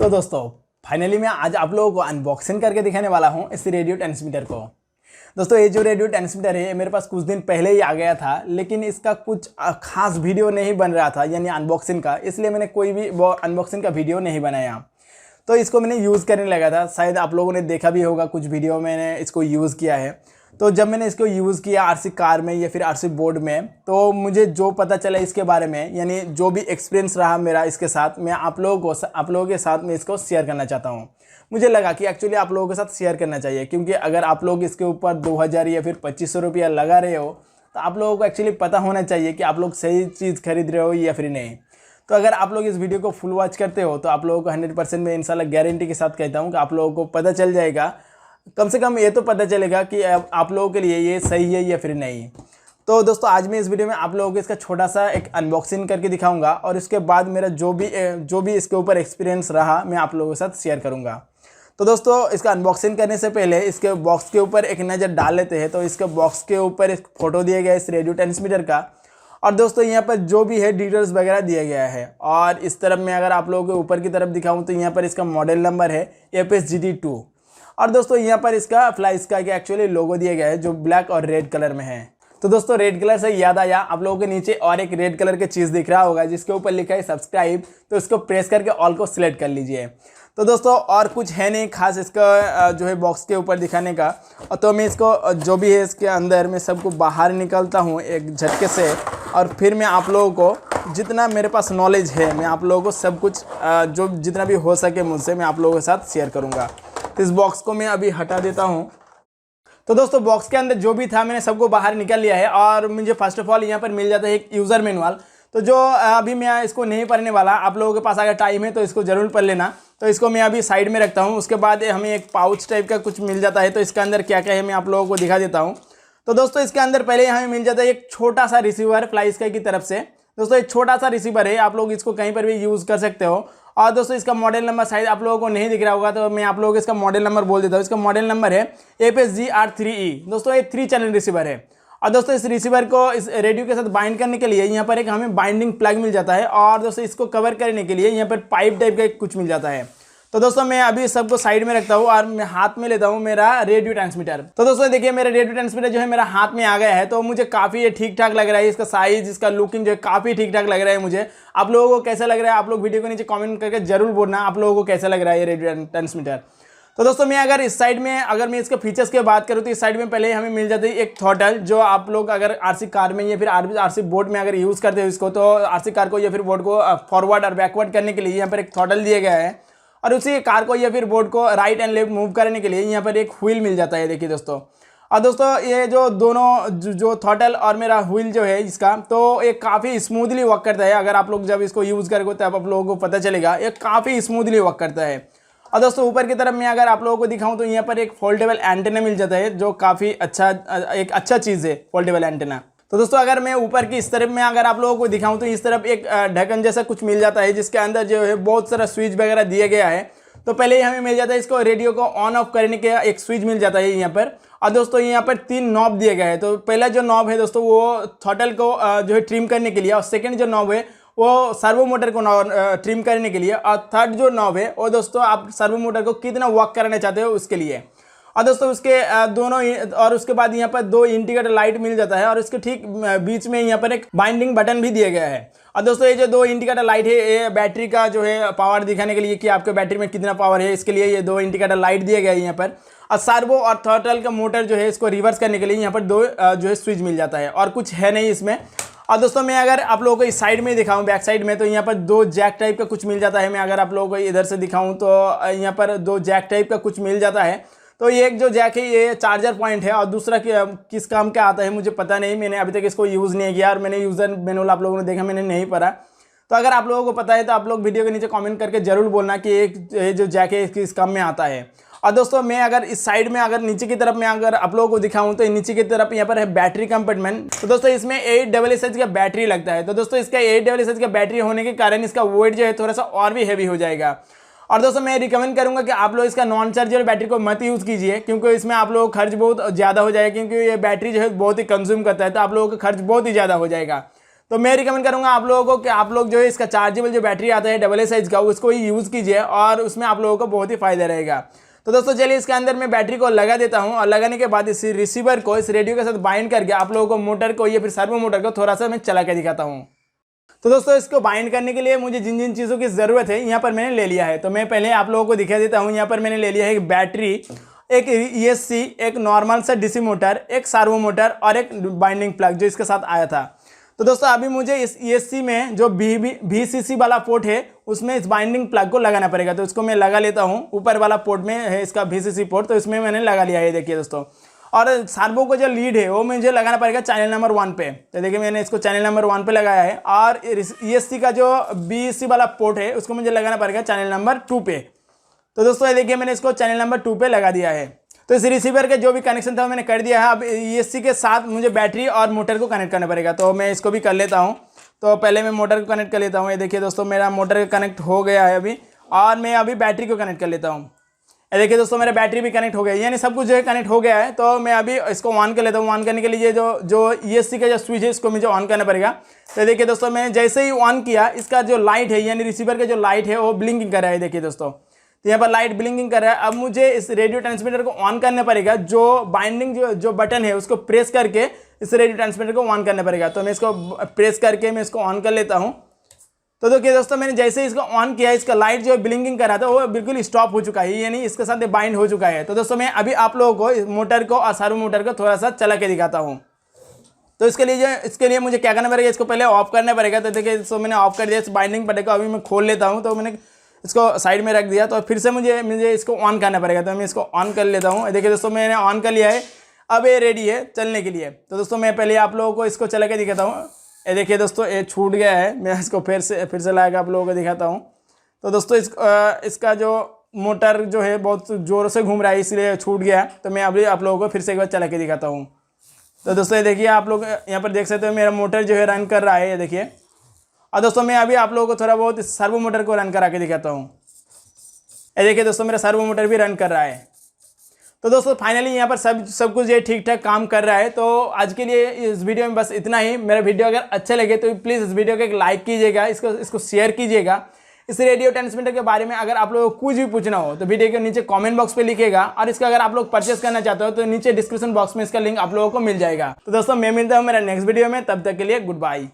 तो दोस्तों फाइनली मैं आज आप लोगों को अनबॉक्सिंग करके दिखाने वाला हूं इस रेडियो ट्रांसमीटर को। दोस्तों ये जो रेडियो ट्रांसमीटर है मेरे पास कुछ दिन पहले ही आ गया था, लेकिन इसका कुछ खास वीडियो नहीं बन रहा था यानी अनबॉक्सिंग का, इसलिए मैंने कोई भी वो अनबॉक्सिंग का वीडियो नहीं बनाया। तो इसको मैंने यूज़ करने लगा था, शायद आप लोगों ने देखा भी होगा कुछ वीडियो मैंने इसको यूज़ किया है। तो जब मैंने इसको यूज़ किया आरसी कार में या फिर आरसी बोर्ड में, तो मुझे जो पता चला इसके बारे में यानी जो भी एक्सपीरियंस रहा मेरा इसके साथ, मैं आप लोगों के साथ मैं इसको शेयर करना चाहता हूँ। मुझे लगा कि एक्चुअली आप लोगों के साथ शेयर करना चाहिए, क्योंकि अगर आप लोग इसके ऊपर 2000 या फिर 2500 रुपया लगा रहे हो तो आप लोगों को एक्चुअली पता होना चाहिए कि आप लोग सही चीज़ खरीद रहे हो या फिर नहीं। तो अगर आप लोग इस वीडियो को फुल वॉच करते हो तो आप लोगों को 100% में इंशाल्लाह गारंटी के साथ कहता हूँ कि आप लोगों को पता चल जाएगा, कम से कम ये तो पता चलेगा कि आप लोगों के लिए ये सही है या फिर नहीं। तो दोस्तों आज मैं इस वीडियो में आप लोगों को इसका छोटा सा एक अनबॉक्सिंग करके दिखाऊंगा और उसके बाद मेरा जो भी इसके ऊपर एक्सपीरियंस रहा मैं आप लोगों के साथ शेयर करूंगा। तो दोस्तों इसका अनबॉक्सिंग करने से पहले इसके बॉक्स के ऊपर एक नज़र डाल लेते हैं। तो इसके बॉक्स के ऊपर एक फ़ोटो दिया गया है इस रेडियो ट्रांसमीटर का, और दोस्तों यहाँ पर जो भी है डिटेल्स वगैरह दिया गया है। और इस तरफ में अगर आप लोगों के ऊपर की तरफ दिखाऊं तो यहाँ पर इसका मॉडल नंबर है GT-2, और दोस्तों यहाँ पर इसका फ्लाइस्काई का एक्चुअली लोगो दिया गया है जो ब्लैक और रेड कलर में है। तो दोस्तों रेड कलर से याद आया, आप लोगों के नीचे और एक रेड कलर की चीज़ दिख रहा होगा जिसके ऊपर लिखा है सब्सक्राइब, तो इसको प्रेस करके ऑल को सिलेक्ट कर लीजिए। तो दोस्तों और कुछ है नहीं खास इसका जो है बॉक्स के ऊपर दिखाने का। और तो मैं इसको जो भी है इसके अंदर मैं सबको बाहर निकलता हूँ एक झटके से, और फिर मैं आप लोगों को जितना मेरे पास नॉलेज है मैं आप लोगों को सब कुछ जो जितना भी हो सके मुझसे मैं आप लोगों के साथ शेयर करूँगा। तो इस बॉक्स को मैं अभी हटा देता हूँ। तो दोस्तों बॉक्स के अंदर जो भी था मैंने सबको बाहर निकाल लिया है, और मुझे फर्स्ट ऑफ ऑल यहाँ पर मिल जाता है एक यूज़र मैनुअल। तो जो अभी मैं इसको नहीं पढ़ने वाला, आप लोगों के पास अगर टाइम है तो इसको ज़रूर पढ़ लेना। तो इसको मैं अभी साइड में रखता हूँ। उसके बाद हमें एक पाउच टाइप का कुछ मिल जाता है, तो इसके अंदर क्या क्या है मैं आप लोगों को दिखा देता हूँ। तो दोस्तों इसके अंदर पहले हमें मिल जाता है एक छोटा सा रिसीवर फ्लाइस्काई की तरफ से। दोस्तों एक छोटा सा रिसीवर है, आप लोग इसको कहीं पर भी यूज़ कर सकते हो। और दोस्तों इसका मॉडल नंबर शायद आप लोगों को नहीं दिख रहा होगा, तो मैं आप लोगों को इसका मॉडल नंबर बोल देता हूँ। इसका मॉडल नंबर है FSGR3E। दोस्तों ये 3 चैनल रिसीवर है। और दोस्तों इस रिसीवर को इस रेडियो के साथ बाइंड करने के लिए यहाँ पर एक हमें बाइंडिंग प्लग मिल जाता है, और दोस्तों इसको कवर करने के लिए यहाँ पर पाइप टाइप का कुछ मिल जाता है। तो दोस्तों मैं अभी सबको साइड में रखता हूँ और मैं हाथ में लेता हूँ मेरा रेडियो ट्रांसमीटर। तो दोस्तों देखिए मेरा रेडियो ट्रांसमीटर जो है मेरा हाथ में आ गया है। तो मुझे काफ़ी ये ठीक ठाक लग रहा है, इसका साइज इसका लुकिंग जो है काफ़ी ठीक ठाक लग रहा है मुझे। आप लोगों को कैसा लग रहा है आप लोग वीडियो के नीचे कमेंट करके जरूर बोलना आप लोगों को कैसा लग रहा है ये रेडियो ट्रांसमीटर। तो दोस्तों मैं अगर इस साइड में अगर मैं इसके फीचर्स की बात करूँ तो इस साइड में पहले हमें मिल जाती है एक थ्रॉटल, जो आप लोग अगर आरसी कार में या फिर आरसी बोर्ड में अगर यूज़ करते हो इसको, तो आरसी कार को या फिर बोर्ड को फॉरवर्ड और बैकवर्ड करने के लिए यहाँ पर एक थ्रॉटल दिया गया है, और उसी कार को या फिर बोर्ड को राइट एंड लेफ्ट मूव करने के लिए यहाँ पर एक व्हील मिल जाता है। देखिए दोस्तों, और दोस्तों ये जो दोनों जो थ्रॉटल और मेरा व्हील जो है इसका, तो ये काफ़ी स्मूथली वर्क करता है। अगर आप लोग जब इसको यूज़ करोगे तब आप लोगों को पता चलेगा ये काफ़ी स्मूथली वर्क करता है। और दोस्तों ऊपर की तरफ मैं अगर आप लोगों को दिखाऊं तो यहाँ पर एक फोल्डेबल एंटेना मिल जाता है, जो काफ़ी एक अच्छा चीज़ है फोल्डेबल एंटेना। तो दोस्तों अगर मैं ऊपर की इस तरफ में अगर आप लोगों को दिखाऊं तो इस तरफ एक ढक्कन जैसा कुछ मिल जाता है, जिसके अंदर जो है बहुत सारा स्विच वगैरह दिया गया है। तो पहले ही हमें मिल जाता है इसको रेडियो को ऑन ऑफ करने के एक स्विच मिल जाता है यहाँ पर। और दोस्तों यहाँ पर 3 नॉब दिए गए हैं। तो पहला जो नॉब है दोस्तों वो थ्रॉटल को जो है ट्रिम करने के लिए, और सेकंड जो नॉब है वो सर्वो मोटर को ट्रिम करने के लिए, और थर्ड जो नॉब है वो दोस्तों आप सर्वो मोटर को कितना वर्क करना चाहते हो उसके लिए। और दोस्तों उसके दोनों और उसके बाद यहाँ पर 2 इंडिकेटर लाइट मिल जाता है, और उसके ठीक बीच में यहाँ पर एक बाइंडिंग बटन भी दिया गया है। और दोस्तों ये जो 2 इंडिकेटर लाइट है ये बैटरी का जो है पावर दिखाने के लिए कि आपके बैटरी में कितना पावर है, इसके लिए ये 2 इंडिकेटर लाइट दिए गए हैं यहाँ पर। और सर्वो और थ्रॉटल का मोटर जो है इसको रिवर्स करने के लिए यहाँ पर 2 जो है स्विच मिल जाता है, और कुछ है नहीं इसमें। और दोस्तों मैं अगर आप लोगों को इस साइड में दिखाऊं बैक साइड में, तो यहाँ पर 2 जैक टाइप का कुछ मिल जाता है। मैं अगर आप लोगों को इधर से दिखाऊं तो यहाँ पर 2 जैक टाइप का कुछ मिल जाता है। तो ये एक जो जैक है ये चार्जर पॉइंट है, और दूसरा किस काम का आता है मुझे पता नहीं, मैंने अभी तक इसको यूज़ नहीं किया, और मैंने यूज़र मैनुअल आप लोगों ने देखा मैंने नहीं पढ़ा। तो अगर आप लोगों को पता है तो आप लोग वीडियो के नीचे कमेंट करके जरूर बोलना कि एक जो जैक है किस काम में आता है। और दोस्तों मैं अगर इस साइड में अगर नीचे की तरफ में अगर आप लोगों को दिखाऊं तो नीचे की तरफ यहाँ पर है बैटरी कंपार्टमेंट। तो दोस्तों इसमें 8 का बैटरी लगता है। तो दोस्तों इसका 8 का बैटरी होने के कारण इसका वेट जो है थोड़ा सा और भी हैवी हो जाएगा। और दोस्तों मैं रिकमेंड करूंगा कि आप लोग इसका नॉन चार्जर बैटरी को मत यूज़ कीजिए, क्योंकि इसमें आप लोगों को खर्च बहुत ज़्यादा हो जाएगा, क्योंकि ये बैटरी जो है बहुत ही कंज्यूम करता है, तो आप लोगों का खर्च बहुत ही ज़्यादा हो जाएगा। तो मैं रिकमेंड करूंगा आप लोगों को कि आप लोग जो है इसका चार्जेबल जो बैटरी आता है डबल ए साइज का उसको ही यूज़ कीजिए और उसमें आप लोगों को बहुत ही फायदा रहेगा। तो दोस्तों चलिए इसके अंदर मैं बैटरी को लगा देता हूं और लगाने के बाद इस रिसीवर को इस रेडियो के साथ बाइंड करके आप लोगों को मोटर को या फिर सर्वो मोटर को थोड़ा सा मैं चला के दिखाता हूँ। तो दोस्तों इसको बाइंड करने के लिए मुझे जिन जिन चीज़ों की ज़रूरत है यहाँ पर मैंने ले लिया है। तो मैं पहले आप लोगों को दिखा देता हूँ। यहाँ पर मैंने ले लिया है एक बैटरी, एक ESC, एक नॉर्मल सा DC मोटर, एक सर्वो मोटर और एक बाइंडिंग प्लग जो इसके साथ आया था। तो दोस्तों अभी मुझे इस ESC में जो VCC वाला पोर्ट है उसमें इस बाइंडिंग प्लग को लगाना पड़ेगा। तो इसको मैं लगा लेता हूँ। ऊपर वाला पोर्ट में है इसका VCC पोर्ट, तो इसमें मैंने लगा लिया है, देखिए दोस्तों। और सर्वो को जो लीड है वो मुझे लगाना पड़ेगा चैनल नंबर 1 पे। तो देखिए मैंने इसको चैनल नंबर 1 पे लगाया है। और ESC का जो BC वाला पोर्ट है उसको मुझे लगाना पड़ेगा चैनल नंबर 2 पे। तो दोस्तों ये देखिए मैंने इसको चैनल नंबर 2 पे लगा दिया है। तो इस रिसीवर के जो भी कनेक्शन था मैंने कर दिया है। अब ESC के साथ मुझे बैटरी और मोटर को कनेक्ट करना पड़ेगा। तो मैं इसको भी कर लेता हूँ। तो पहले मैं मोटर को कनेक्ट कर लेता हूँ। ये देखिए दोस्तों मेरा मोटर कनेक्ट हो गया है अभी। और मैं अभी बैटरी को कनेक्ट कर लेता हूँ। ये देखिए दोस्तों मेरा बैटरी भी कनेक्ट हो गया, यानी सब कुछ जो है कनेक्ट हो गया है। तो मैं अभी इसको ऑन कर लेता हूँ। ऑन करने के लिए जो ESC का जो स्विच है इसको मुझे ऑन करना पड़ेगा। तो देखिए दोस्तों मैंने जैसे ही ऑन किया इसका जो लाइट है यानी रिसीवर का जो लाइट है वो ब्लिंकिंग कर रहा है। देखिए दोस्तों तो यहाँ पर लाइट ब्लिंकिंग कर रहा है। अब मुझे इस रेडियो ट्रांसमीटर को ऑन करना पड़ेगा। जो बाइंडिंग जो बटन है उसको प्रेस करके इस रेडियो ट्रांसमीटर को ऑन करना पड़ेगा। तो मैं इसको प्रेस करके मैं इसको ऑन कर लेता हूँ। तो देखिए दोस्तों मैंने जैसे इसको ऑन किया इसका लाइट जो ब्लिंकिंग कर रहा था वो बिल्कुल स्टॉप हो चुका है, यानी इसके साथ बाइंड हो चुका है। तो दोस्तों मैं अभी आप लोगों को इस मोटर को और सर्वो मोटर को थोड़ा सा चला के दिखाता हूँ। तो इसके लिए मुझे क्या करना पड़ेगा, इसको पहले ऑफ करना पड़ेगा। तो देखिए इसको मैंने ऑफ कर दिया, इस बाइंडिंग बटन को अभी मैं खोल लेता हूँ। तो मैंने इसको साइड में रख दिया। तो फिर से मुझे इसको ऑन करना पड़ेगा। तो मैं इसको ऑन कर लेता हूँ। देखिए दोस्तों मैंने ऑन कर लिया है, अब ये रेडी है चलने के लिए। तो दोस्तों मैं पहले आप लोगों को इसको चला के दिखाता हूँ। ये देखिए दोस्तों ये छूट गया है, मैं इसको फिर से ला के आप लोगों को दिखाता हूँ। तो दोस्तों इसका जो मोटर जो है बहुत ज़ोर से घूम रहा है इसलिए छूट गया। तो मैं अभी आप लोगों को फिर से एक बार चला के दिखाता हूँ। तो दोस्तों ये देखिए आप लोग यहाँ पर देख सकते हो मेरा मोटर जो है रन कर रहा है, ये देखिए। और दोस्तों मैं अभी आप लोगों को थोड़ा बहुत सर्वो मोटर को रन करा के दिखाता हूँ। ये देखिए दोस्तों मेरा सर्वो मोटर भी रन कर रहा है। तो दोस्तों फाइनली यहाँ पर सब कुछ ये ठीक ठाक काम कर रहा है। तो आज के लिए इस वीडियो में बस इतना ही। मेरा वीडियो अगर अच्छा लगे तो प्लीज़ इस वीडियो को एक लाइक कीजिएगा, इसको शेयर कीजिएगा। इस रेडियो ट्रांसमीटर के बारे में अगर आप लोगों को कुछ भी पूछना हो तो वीडियो के नीचे कमेंट बॉक्स पे लिखिएगा। और इसका अगर आप लोग परचेस करना चाहते हो तो नीचे डिस्क्रिप्शन बॉक्स में इसका लिंक आप लोगों को मिल जाएगा। तो दोस्तों मैं मिलता हूँ मेरा नेक्स्ट वीडियो में, तब तक के लिए गुड बाय।